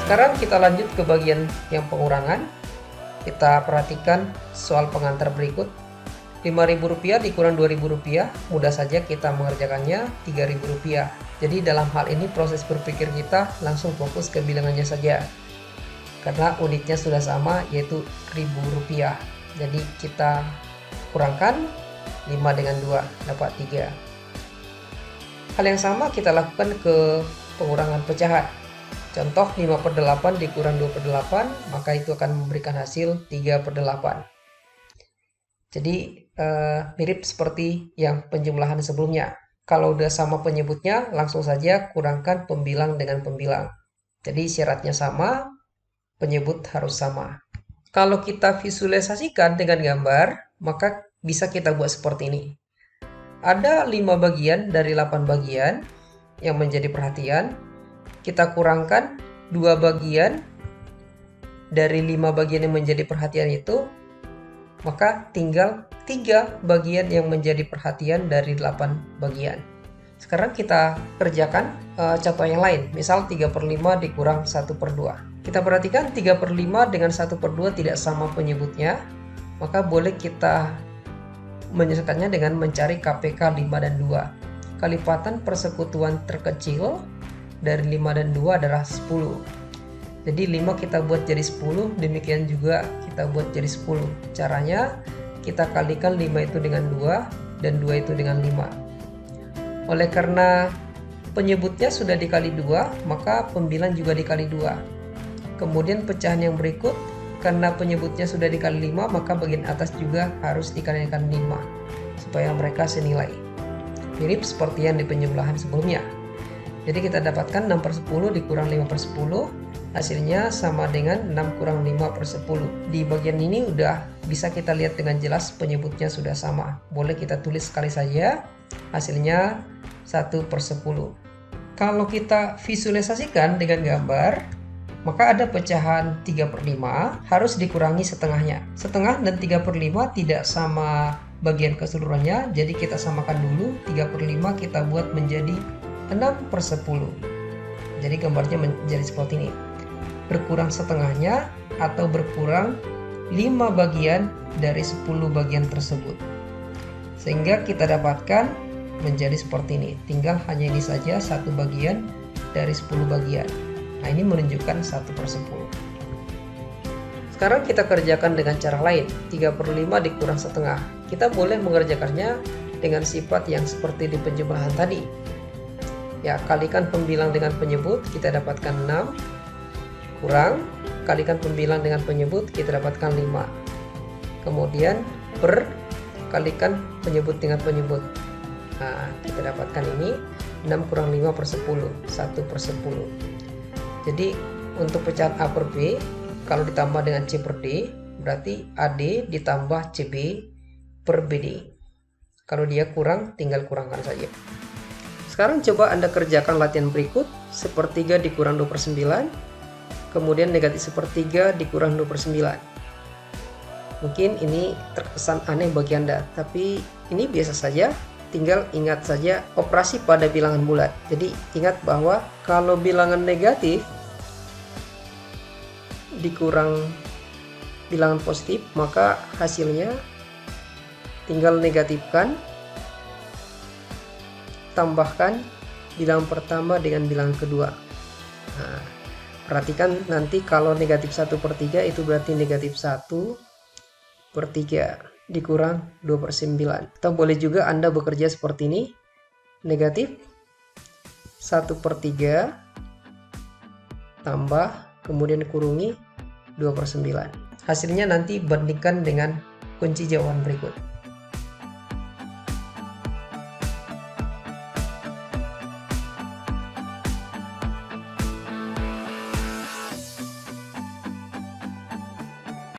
Sekarang kita lanjut ke bagian yang pengurangan. Kita perhatikan soal pengantar berikut. Rp5.000 dikurang Rp2.000, mudah saja kita mengerjakannya Rp3.000. Jadi dalam hal ini proses berpikir kita langsung fokus ke bilangannya saja, karena unitnya sudah sama, yaitu Rp1.000. Jadi kita kurangkan 5 dengan 2, dapat 3. Hal yang sama kita lakukan ke pengurangan pecahan. Contoh 5/8 dikurang 2/8, maka itu akan memberikan hasil 3/8. Jadi mirip seperti yang penjumlahan sebelumnya. Kalau udah sama penyebutnya, langsung saja kurangkan pembilang dengan pembilang. Jadi syaratnya sama, penyebut harus sama. Kalau kita visualisasikan dengan gambar, maka bisa kita buat seperti ini. Ada 5 bagian dari 8 bagian yang menjadi perhatian. Kita kurangkan 2 bagian dari 5 bagian yang menjadi perhatian itu, maka tinggal 3 bagian yang menjadi perhatian dari 8 bagian. Sekarang kita kerjakan contoh yang lain. Misal 3/5 dikurang 1/2. Kita perhatikan 3/5 dengan 1/2 tidak sama penyebutnya, maka boleh kita menyelesaikannya dengan mencari KPK 5 dan 2. Kalipatan persekutuan terkecil dari 5 dan 2 adalah 10. Jadi 5 kita buat jadi 10, demikian juga kita buat jadi 10. Caranya kita kalikan 5 itu dengan 2 dan 2 itu dengan 5. Oleh karena penyebutnya sudah dikali 2, maka pembilang juga dikali 2. Kemudian pecahan yang berikut, karena penyebutnya sudah dikali 5, maka bagian atas juga harus dikalikan 5 supaya mereka senilai. Mirip seperti yang di penjumlahan sebelumnya. Jadi kita dapatkan 6/10 dikurang 5/10, hasilnya sama dengan 6 kurang 5/10. Di bagian ini udah bisa kita lihat dengan jelas penyebutnya sudah sama. Boleh kita tulis sekali saja, hasilnya 1/10. Kalau kita visualisasikan dengan gambar, maka ada pecahan 3/5 harus dikurangi setengahnya. Setengah dan 3/5 tidak sama bagian keseluruhannya, jadi kita samakan dulu. 3/5 kita buat menjadi 6/10. Jadi gambarnya menjadi seperti ini. Berkurang setengahnya atau berkurang 5 bagian dari 10 bagian tersebut. Sehingga kita dapatkan menjadi seperti ini. Tinggal hanya ini saja, 1 bagian dari 10 bagian. Nah, ini menunjukkan 1/10. Sekarang kita kerjakan dengan cara lain. 3/5 dikurang setengah. Kita boleh mengerjakannya dengan sifat yang seperti di penjumlahan tadi. Ya, kalikan pembilang dengan penyebut, kita dapatkan 6. Kurang, kalikan pembilang dengan penyebut, kita dapatkan 5. Kemudian kalikan penyebut dengan penyebut. Nah, kita dapatkan ini 6 kurang 5/10, 1/10. Jadi untuk pecahan A per B, kalau ditambah dengan C per D, berarti AD ditambah CB per BD. Kalau dia kurang, tinggal kurangkan saja. Sekarang coba Anda kerjakan latihan berikut. 1/3 dikurang 2/9, kemudian negatif 1/3 dikurang 2/9. Mungkin ini terkesan aneh bagi Anda, tapi ini biasa saja. Tinggal ingat saja operasi pada bilangan bulat. Jadi ingat bahwa kalau bilangan negatif dikurang bilangan positif, maka hasilnya tinggal negatifkan, tambahkan bilangan pertama dengan bilangan kedua. Nah, perhatikan nanti kalau negatif 1/3 itu berarti negatif 1/3 dikurang 2/9. Atau boleh juga Anda bekerja seperti ini. Negatif 1/3 tambah, kemudian kurungi 2/9. Hasilnya nanti bandingkan dengan kunci jawaban berikut.